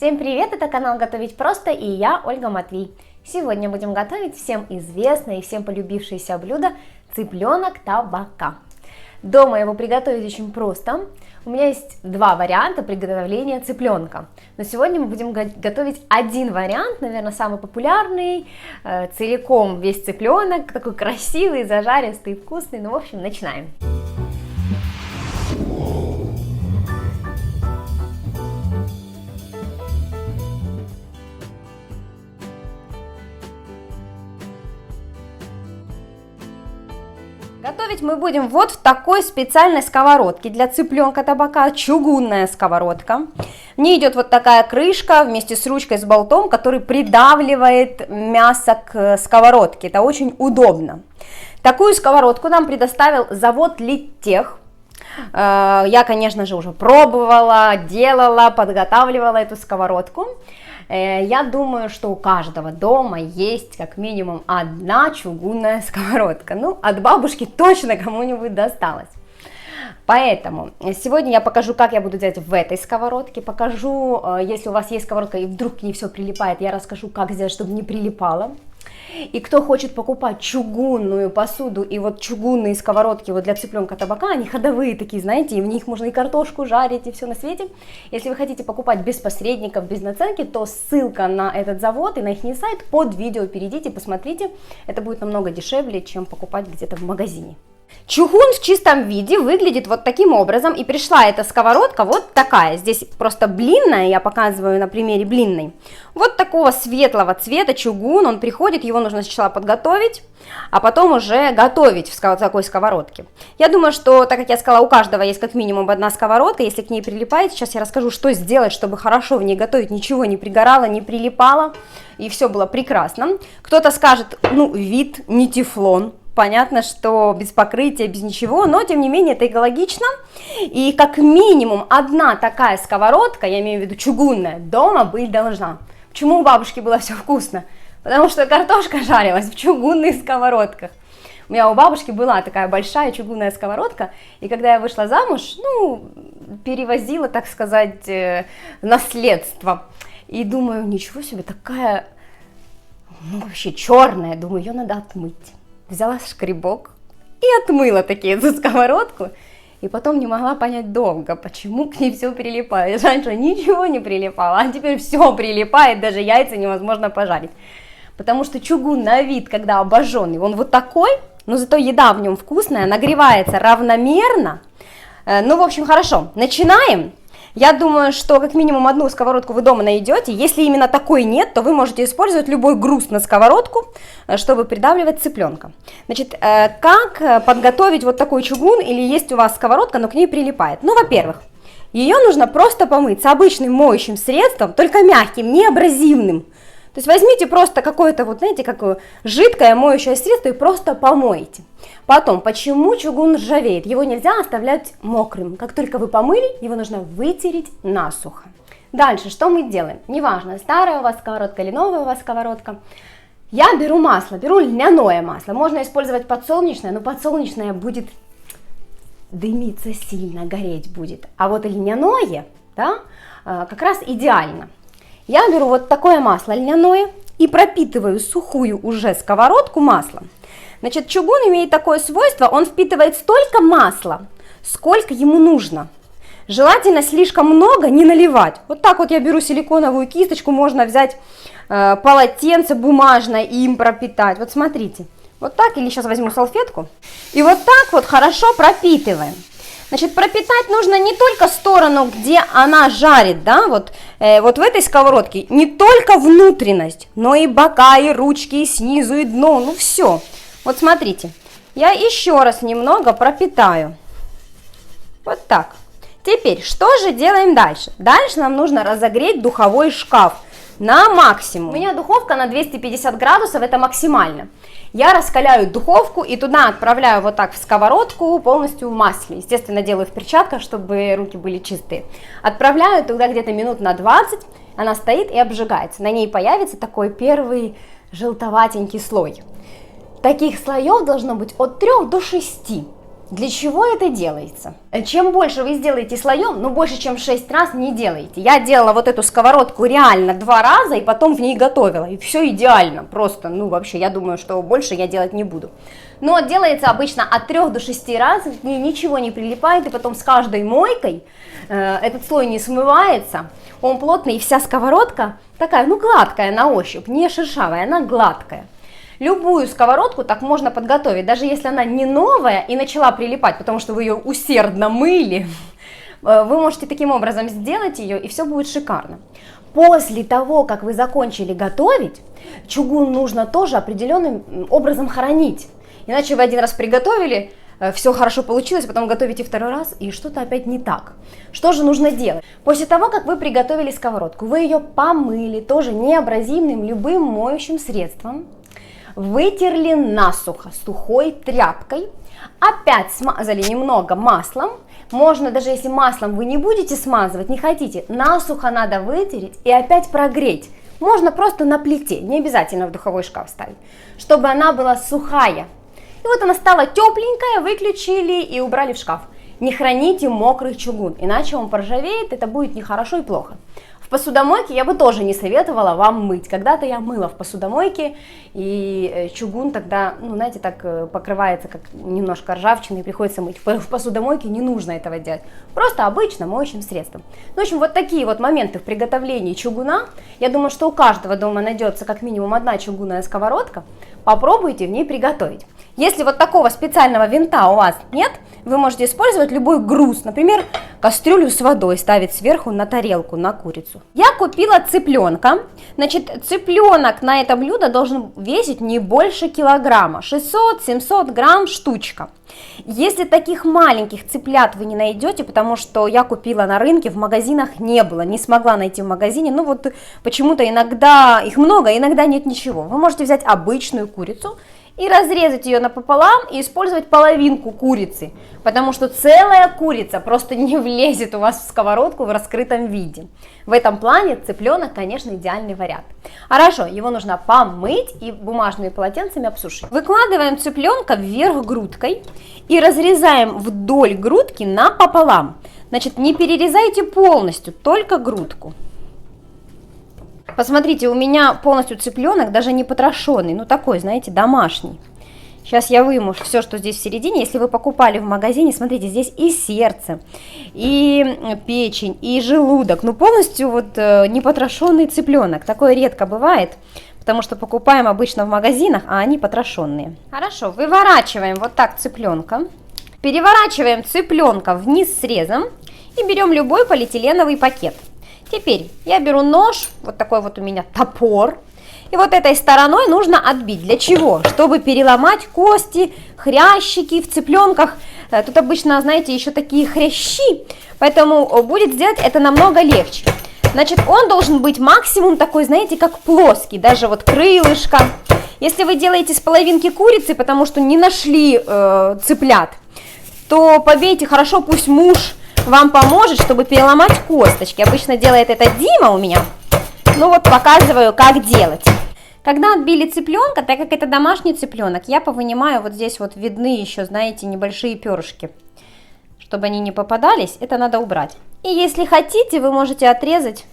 Всем привет, это канал Готовить Просто и я, Ольга Матвей. Сегодня будем готовить всем известное и всем полюбившееся блюдо цыпленок табака. Дома его приготовить очень просто. У меня есть два варианта приготовления цыпленка. Но сегодня мы будем готовить один вариант, наверное, самый популярный, целиком весь цыпленок, такой красивый, зажаристый, вкусный. Ну, в общем, начинаем. Готовить мы будем вот в такой специальной сковородке для цыпленка табака, чугунная сковородка. В ней идет вот такая крышка вместе с ручкой с болтом, который придавливает мясо к сковородке. Это очень удобно. Такую сковородку нам предоставил завод Литтех. Я, конечно же, уже пробовала, делала, подготавливала эту сковородку. Я думаю, что у каждого дома есть как минимум одна чугунная сковородка. Ну, от бабушки точно кому-нибудь досталось. Поэтому сегодня я покажу, как я буду делать в этой сковородке. Покажу, если у вас есть сковородка и вдруг к ней все прилипает, я расскажу, как сделать, чтобы не прилипало. И кто хочет покупать чугунную посуду и вот чугунные сковородки вот для цыпленка табака, они ходовые такие, знаете, и в них можно и картошку жарить, и все на свете. Если вы хотите покупать без посредников, без наценки, то ссылка на этот завод и на их сайт под видео перейдите, посмотрите. Это будет намного дешевле, чем покупать где-то в магазине. Чугун в чистом виде выглядит вот таким образом, и пришла эта сковородка вот такая, здесь просто блинная, я показываю на примере блинной, вот такого светлого цвета чугун, он приходит, его нужно сначала подготовить, а потом уже готовить в такой сковородке. Я думаю, что, так как я сказала, у каждого есть как минимум одна сковородка, если к ней прилипает, сейчас я расскажу, что сделать, чтобы хорошо в ней готовить, ничего не пригорало, не прилипало, и все было прекрасно. Кто-то скажет, ну, вид не тефлон. Понятно, что без покрытия, без ничего, но тем не менее это экологично. И как минимум одна такая сковородка, я имею в виду чугунная, дома быть должна. Почему у бабушки было все вкусно? Потому что картошка жарилась в чугунных сковородках. У меня у бабушки была такая большая чугунная сковородка, и когда я вышла замуж, ну, перевозила, так сказать, наследство. И думаю, ничего себе, такая, ну, вообще черная, думаю, ее надо отмыть. Взяла шкребок и отмыла такие эту сковородку, и потом не могла понять долго, почему к ней все прилипает. Раньше ничего не прилипало, а теперь все прилипает, даже яйца невозможно пожарить. Потому что чугун на вид, когда обожженный, он вот такой, но зато еда в нем вкусная, нагревается равномерно. Ну, в общем, хорошо, начинаем. Я думаю, что как минимум одну сковородку вы дома найдете. Если именно такой нет, то вы можете использовать любой груз на сковородку, чтобы придавливать цыпленка. Значит, как подготовить вот такой чугун, или есть у вас сковородка, но к ней прилипает? Ну, во-первых, ее нужно просто помыть с обычным моющим средством, только мягким, не абразивным. То есть возьмите просто какое-то, вот знаете, какое жидкое моющее средство и просто помойте. Потом, почему чугун ржавеет? Его нельзя оставлять мокрым. Как только вы помыли, его нужно вытереть насухо. Дальше, что мы делаем? Неважно, старая у вас сковородка или новая у вас сковородка. Я беру масло, беру льняное масло. Можно использовать подсолнечное, но подсолнечное будет дымиться сильно, гореть будет. А вот льняное, да, как раз идеально. Я беру вот такое масло льняное и пропитываю сухую уже сковородку маслом. Значит, чугун имеет такое свойство, он впитывает столько масла, сколько ему нужно. Желательно слишком много не наливать. Вот так вот я беру силиконовую кисточку, можно взять полотенце бумажное и им пропитать. Вот смотрите, вот так, или сейчас возьму салфетку. И вот так вот хорошо пропитываем. Значит, пропитать нужно не только сторону, где она жарит, да, вот в этой сковородке, не только внутренность, но и бока, и ручки, и снизу, и дно, ну все. Вот смотрите, я еще раз немного пропитаю. Вот так. Теперь, что же делаем дальше? Дальше нам нужно разогреть духовой шкаф на максимум. У меня духовка на 250 градусов, это максимально. Я раскаляю духовку и туда отправляю вот так в сковородку полностью в масле. Естественно, делаю в перчатках, чтобы руки были чистые. Отправляю туда где-то минут на 20, она стоит и обжигается. На ней появится такой первый желтоватенький слой. Таких слоев должно быть от 3 до 6. Для чего это делается? Чем больше вы сделаете слоем, но больше чем 6 раз не делайте. Я делала вот эту сковородку реально 2 раза и потом в ней готовила, и все идеально, просто, ну вообще, я думаю, что больше я делать не буду. Но делается обычно от 3 до 6 раз, к ней ничего не прилипает, и потом с каждой мойкой этот слой не смывается, он плотный, и вся сковородка такая, ну гладкая на ощупь, не шершавая, она гладкая. Любую сковородку так можно подготовить, даже если она не новая и начала прилипать, потому что вы ее усердно мыли, вы можете таким образом сделать ее, и все будет шикарно. После того, как вы закончили готовить, чугун нужно тоже определенным образом хранить, иначе вы один раз приготовили, все хорошо получилось, потом готовите второй раз, и что-то опять не так. Что же нужно делать? После того, как вы приготовили сковородку, вы ее помыли тоже неабразивным любым моющим средством, вытерли насухо сухой тряпкой, опять смазали немного маслом, можно даже если маслом вы не будете смазывать, не хотите, насухо надо вытереть и опять прогреть, можно просто на плите, не обязательно в духовой шкаф ставить, чтобы она была сухая. И вот она стала тепленькая, выключили и убрали в шкаф. Не храните мокрый чугун, иначе он поржавеет, это будет нехорошо и плохо. В посудомойке я бы тоже не советовала вам мыть. Когда-то я мыла в посудомойке, и чугун тогда, ну, знаете, так покрывается как немножко ржавчиной, и приходится мыть. В посудомойке не нужно этого делать, просто обычно моющим средством. Ну, в общем, вот такие вот моменты в приготовлении чугуна. Я думаю, что у каждого дома найдется как минимум одна чугунная сковородка. Попробуйте в ней приготовить. Если вот такого специального винта у вас нет, вы можете использовать любой груз, например, кастрюлю с водой ставить сверху на тарелку, на курицу. Я купила цыпленка, значит, цыпленок на это блюдо должен весить не больше килограмма, 600-700 грамм штучка. Если таких маленьких цыплят вы не найдете, потому что я купила на рынке, в магазинах не было, не смогла найти в магазине, ну вот почему-то иногда их много, иногда нет ничего. Вы можете взять обычную курицу и разрезать ее напополам и использовать половинку курицы, потому что целая курица просто не влезет у вас в сковородку в раскрытом виде. В этом плане цыпленок, конечно, идеальный вариант. Хорошо, его нужно помыть и бумажными полотенцами обсушить. Выкладываем цыпленка вверх грудкой и разрезаем вдоль грудки напополам. Значит, не перерезайте полностью, только грудку. Посмотрите, у меня полностью цыпленок, даже не потрошенный, ну такой, знаете, домашний. Сейчас я выйму все, что здесь в середине. Если вы покупали в магазине, смотрите, здесь и сердце, и печень, и желудок. Ну полностью вот непотрошенный цыпленок. Такое редко бывает, потому что покупаем обычно в магазинах, а они потрошенные. Хорошо, выворачиваем вот так цыпленка. Переворачиваем цыпленка вниз срезом и берем любой полиэтиленовый пакет. Теперь я беру нож, вот такой вот у меня топор, и вот этой стороной нужно отбить. Для чего? Чтобы переломать кости, хрящики в цыпленках. Тут обычно, знаете, еще такие хрящи, поэтому будет сделать это намного легче. Значит, он должен быть максимум такой, знаете, как плоский, даже вот крылышко. Если вы делаете с половинки курицы, потому что не нашли цыплят, то побейте хорошо, пусть муж вам поможет, чтобы переломать косточки. Обычно делает это Дима у меня. Ну вот показываю, как делать. Когда отбили цыпленка, так как это домашний цыпленок, я повынимаю, вот здесь вот видны еще, знаете, небольшие перышки. Чтобы они не попадались, это надо убрать. И если хотите, вы можете отрезать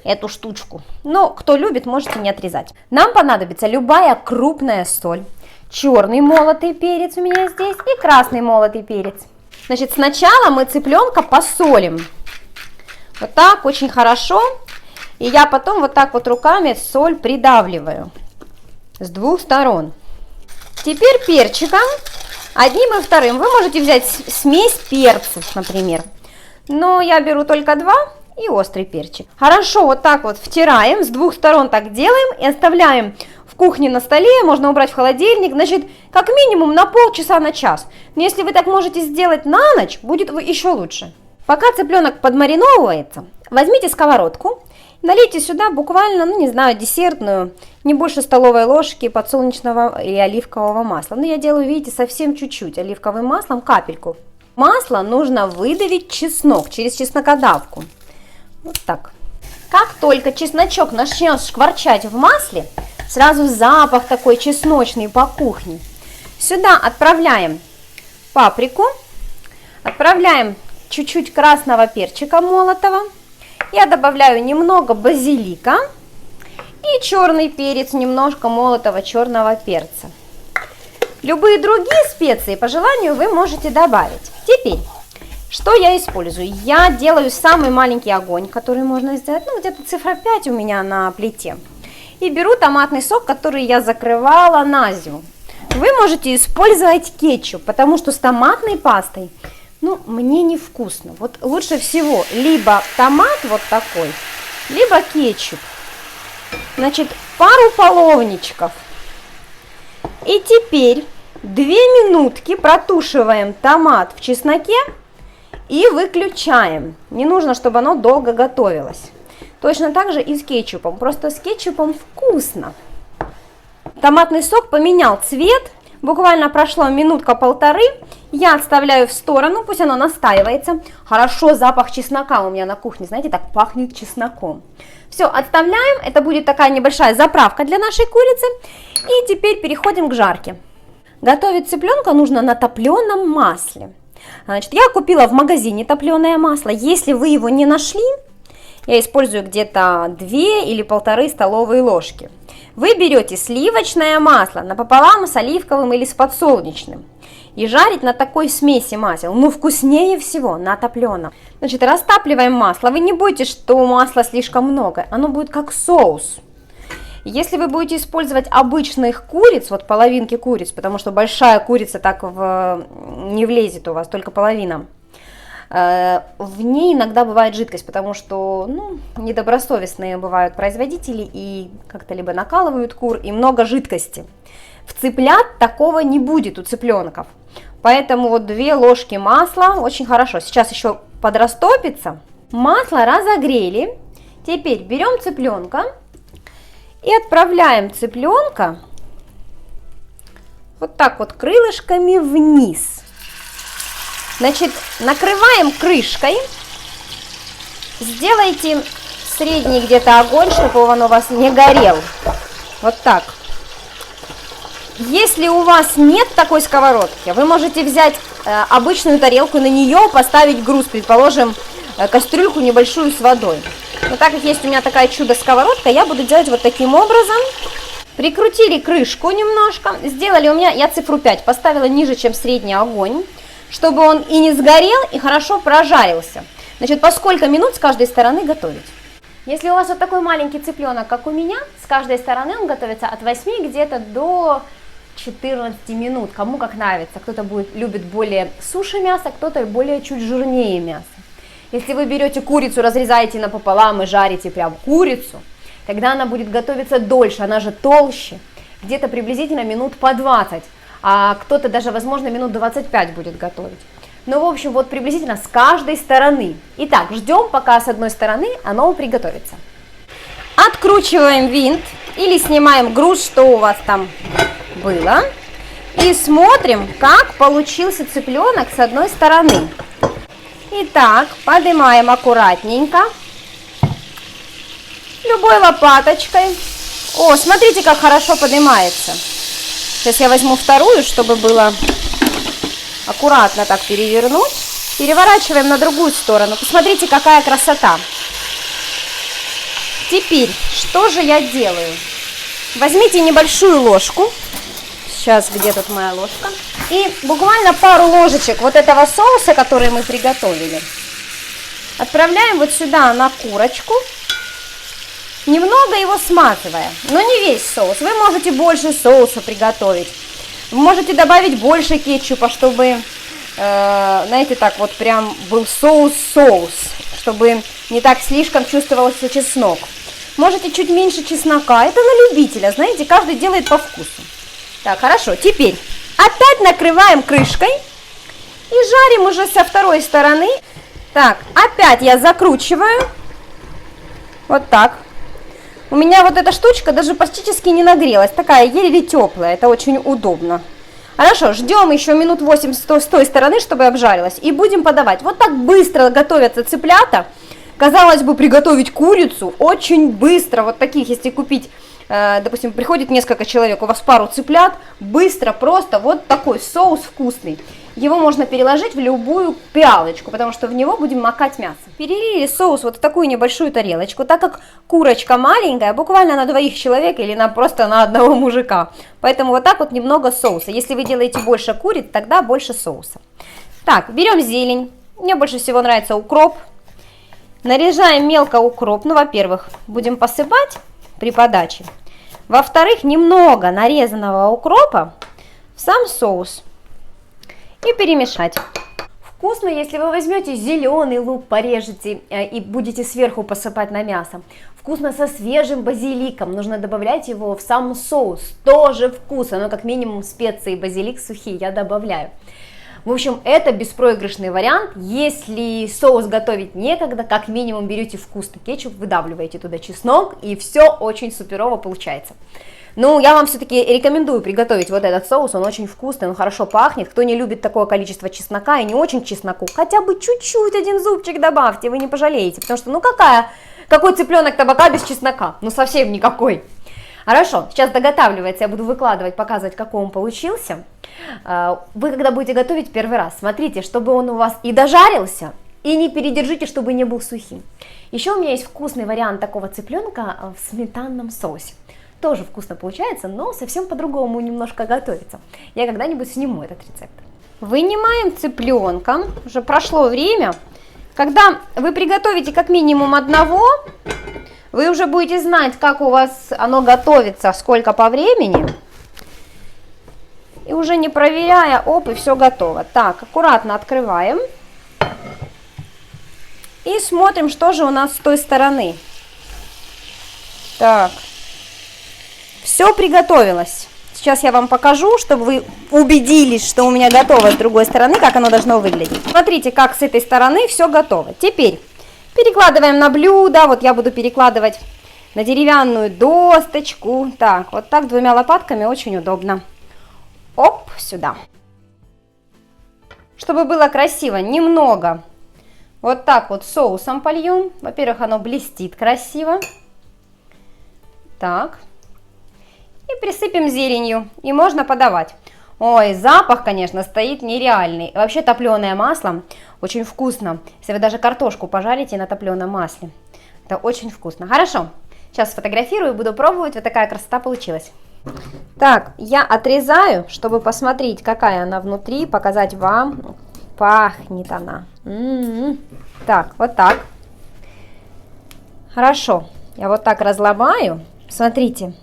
эту штучку. Но кто любит, можете не отрезать. Нам понадобится любая крупная соль. Черный молотый перец у меня здесь и красный молотый перец. Значит, сначала мы цыпленка посолим. Вот так, очень хорошо. И я потом вот так вот руками соль придавливаю. С двух сторон. Теперь перчиком, одним и вторым. Вы можете взять смесь перцев, например. Но я беру только 2 и острый перчик. Хорошо, вот так вот втираем. С двух сторон так делаем и оставляем в кухне на столе, можно убрать в холодильник, значит, как минимум на полчаса, на час. Но если вы так можете сделать на ночь, будет еще лучше. Пока цыпленок подмариновывается, возьмите сковородку, налейте сюда буквально, ну не знаю, десертную, не больше столовой ложки подсолнечного или оливкового масла. Но я делаю, видите, совсем чуть-чуть оливковым маслом, капельку. Масло нужно выдавить чеснок через чеснокодавку. Вот так. Как только чесночок начнет шкварчать в масле, сразу запах такой чесночный по кухне. Сюда отправляем паприку, отправляем чуть-чуть красного перчика молотого, я добавляю немного базилика и черный перец, немножко молотого черного перца. Любые другие специи по желанию вы можете добавить. Теперь, что я использую? Я делаю самый маленький огонь, который можно сделать, ну где-то цифра 5 у меня на плите. И беру томатный сок, который я закрывала на зиму. Вы можете использовать кетчуп, потому что с томатной пастой, ну, мне невкусно. Вот лучше всего либо томат вот такой, либо кетчуп. Значит, пару половничков. И теперь 2 минутки протушиваем томат в чесноке и выключаем. Не нужно, чтобы оно долго готовилось. Точно так же и с кетчупом, просто с кетчупом вкусно. Томатный сок поменял цвет, буквально прошло минутка-полторы, я отставляю в сторону, пусть оно настаивается. Хорошо, запах чеснока у меня на кухне, знаете, так пахнет чесноком. Все, отставляем, это будет такая небольшая заправка для нашей курицы. И теперь переходим к жарке. Готовить цыпленка нужно на топленом масле. Значит, я купила в магазине топленое масло, если вы его не нашли, я использую где-то 2 или 1,5 столовые ложки. Вы берете сливочное масло напополам с оливковым или с подсолнечным. И жарить на такой смеси масел, ну вкуснее всего на топленом. Значит, растапливаем масло. Вы не бойтесь, что масла слишком много, оно будет как соус. Если вы будете использовать обычных куриц, вот половинки куриц, потому что большая курица так не влезет у вас, только половина, в ней иногда бывает жидкость, потому что недобросовестные бывают производители и как-то либо накалывают кур, и много жидкости. В цыплят такого не будет у цыпленков, поэтому вот 2 ложки масла очень хорошо. Сейчас еще подрастопится. Масло разогрели, теперь берем цыпленка и отправляем цыпленка вот так вот крылышками вниз. Значит, накрываем крышкой, сделайте средний где-то огонь, чтобы он у вас не горел, вот так. Если у вас нет такой сковородки, вы можете взять обычную тарелку, на нее поставить груз, предположим, кастрюльку небольшую с водой. Но так как есть у меня такая чудо-сковородка, я буду делать вот таким образом. Прикрутили крышку немножко, сделали я цифру 5 поставила ниже, чем средний огонь, чтобы он и не сгорел, и хорошо прожарился. Значит, по сколько минут с каждой стороны готовить? Если у вас вот такой маленький цыпленок, как у меня, с каждой стороны он готовится от 8 где-то до 14 минут, кому как нравится. Кто-то любит более суши мясо, кто-то более чуть жирнее мясо. Если вы берете курицу, разрезаете напополам и жарите прям курицу, тогда она будет готовиться дольше, она же толще, где-то приблизительно минут по 20. А кто-то даже, возможно, минут 25 будет готовить. Ну, в общем, вот приблизительно с каждой стороны. Итак, ждем, пока с одной стороны оно приготовится. Откручиваем винт или снимаем груз, что у вас там было. И смотрим, как получился цыпленок с одной стороны. Итак, поднимаем аккуратненько. Любой лопаточкой. О, смотрите, как хорошо поднимается. Сейчас я возьму вторую, чтобы было аккуратно так перевернуть. Переворачиваем на другую сторону. Посмотрите, какая красота. Теперь, что же я делаю? Возьмите небольшую ложку. Сейчас, где тут моя ложка? И буквально пару ложечек вот этого соуса, который мы приготовили, отправляем вот сюда на курочку. Немного его смазывая, но не весь соус. Вы можете больше соуса приготовить. Вы можете добавить больше кетчупа, чтобы, знаете, так вот прям был соус-соус, чтобы не так слишком чувствовался чеснок. Можете чуть меньше чеснока, это на любителя, знаете, каждый делает по вкусу. Так, хорошо, теперь опять накрываем крышкой и жарим уже со второй стороны. Так, опять я закручиваю, вот так. У меня вот эта штучка даже практически не нагрелась, такая еле теплая, это очень удобно. Хорошо, ждем еще минут 8 с той стороны, чтобы обжарилась, и будем подавать. Вот так быстро готовятся цыплята. Казалось бы, приготовить курицу очень быстро, вот таких, если купить, допустим, приходит несколько человек, у вас пару цыплят, быстро, просто вот такой соус вкусный. его можно переложить в любую пиалочку, потому что в него будем макать мясо. Перелили соус вот в такую небольшую тарелочку, так как курочка маленькая, буквально на 2 человек или просто на 1 мужика. Поэтому вот так вот немного соуса. Если вы делаете больше куриц, тогда больше соуса. Так, берем зелень. Мне больше всего нравится укроп. Нарезаем мелко укроп. Ну, во-первых, будем посыпать при подаче. Во-вторых, немного нарезанного укропа в сам соус. И перемешать. Вкусно, если вы возьмете зеленый лук, порежете и будете сверху посыпать на мясо. Вкусно со свежим базиликом, нужно добавлять его в сам соус. Тоже вкусно, но как минимум специи и базилик сухие я добавляю. В общем, это беспроигрышный вариант. Если соус готовить некогда, как минимум берете вкусный кетчуп, выдавливаете туда чеснок, и все очень суперово получается. Ну, я вам все-таки рекомендую приготовить вот этот соус, он очень вкусный, он хорошо пахнет. Кто не любит такое количество чеснока и не очень чесноку, хотя бы чуть-чуть, 1 зубчик добавьте, вы не пожалеете. Потому что, ну какой цыпленок табака без чеснока? Ну, совсем никакой. Хорошо, сейчас доготавливается, я буду выкладывать, показывать, какой он получился. Вы, когда будете готовить первый раз, смотрите, чтобы он у вас и дожарился, и не передержите, чтобы не был сухим. Еще у меня есть вкусный вариант такого цыпленка в сметанном соусе. Тоже вкусно получается, но совсем по-другому немножко готовится. Я когда-нибудь сниму этот рецепт. Вынимаем цыпленка, уже прошло время. Когда вы приготовите как минимум одного, вы уже будете знать, как у вас оно готовится, сколько по времени. И уже не проверяя, оп, и все готово. Так, аккуратно открываем. И смотрим, что же у нас с той стороны. Так. Все приготовилось. Сейчас я вам покажу, чтобы вы убедились, что у меня готово с другой стороны, как оно должно выглядеть. Смотрите, как с этой стороны все готово. Теперь перекладываем на блюдо. Вот я буду перекладывать на деревянную досточку. Так, вот так 2 лопатками очень удобно. Оп, сюда. Чтобы было красиво, немного вот так вот соусом польем. Во-первых, оно блестит красиво. Так. И присыпем зеленью, и можно подавать. Ой, запах, конечно, стоит нереальный. Вообще топленое масло очень вкусно. Если вы даже картошку пожарите на топленом масле, это очень вкусно. Хорошо, сейчас сфотографирую, буду пробовать. Вот такая красота получилась. Так, я отрезаю, чтобы посмотреть, какая она внутри, показать вам. Пахнет она. Так, вот так. Хорошо, я вот так разломаю. Смотрите.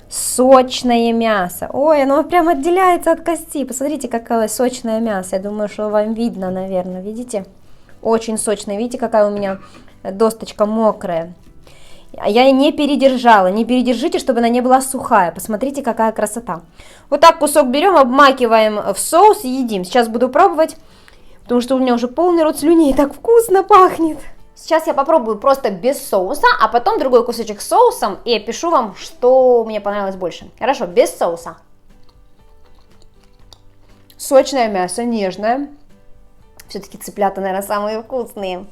Сочное мясо. Ой, оно прям отделяется от кости. Посмотрите, какое сочное мясо. Я думаю, что вам видно, наверное. Видите? Очень сочное. Видите, какая у меня досточка мокрая. Я не передержала. Не передержите, чтобы она не была сухая. Посмотрите, какая красота. Вот так кусок берем, обмакиваем в соус и едим. Сейчас буду пробовать, потому что у меня уже полный рот слюней. Так вкусно пахнет. Сейчас я попробую просто без соуса, а потом другой кусочек с соусом и опишу вам, что мне понравилось больше. Хорошо, без соуса. Сочное мясо, нежное. Все-таки цыплята, наверное, самые вкусные.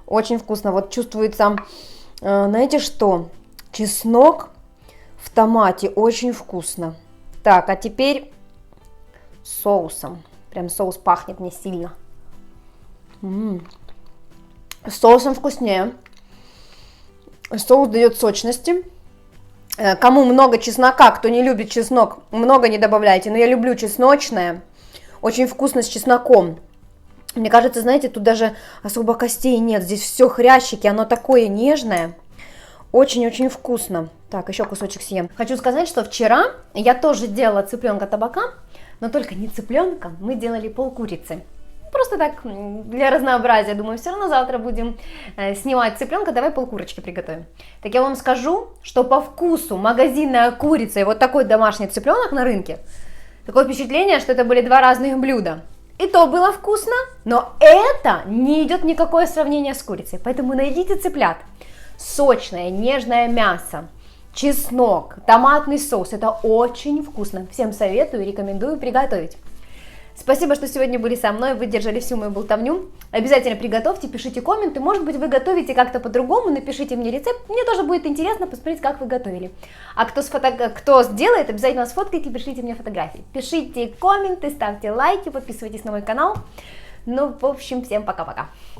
Очень вкусно. Вот чувствуется, знаете что? Чеснок в томате. Очень вкусно. Так, а теперь соусом. Прям соус пахнет мне сильно. С соусом вкуснее. Соус дает сочности. Кому много чеснока, кто не любит чеснок, много не добавляйте. Но я люблю чесночное. Очень вкусно с чесноком. Мне кажется, знаете, тут даже особо костей нет. Здесь все хрящики, оно такое нежное. Очень-очень вкусно. Так, еще кусочек съем. Хочу сказать, что вчера я тоже делала цыпленка табака, но только не цыпленка, мы делали полкурицы. Просто так, для разнообразия, думаю, все равно завтра будем снимать цыпленка, давай полкурочки приготовим. Так я вам скажу, что по вкусу магазинная курица и вот такой домашний цыпленок на рынке, такое впечатление, что это были 2 разных блюда. И то было вкусно, но это не идет никакое сравнение с курицей, поэтому найдите цыплят. Сочное, нежное мясо, чеснок, томатный соус, это очень вкусно. Всем советую и рекомендую приготовить. Спасибо, что сегодня были со мной, выдержали всю мою болтовню. Обязательно приготовьте, пишите комменты. Может быть, вы готовите как-то по-другому, напишите мне рецепт. Мне тоже будет интересно посмотреть, как вы готовили. А кто сделает, обязательно сфоткайте и пришлите мне фотографии. Пишите комменты, ставьте лайки, подписывайтесь на мой канал. Ну, в общем, всем пока-пока.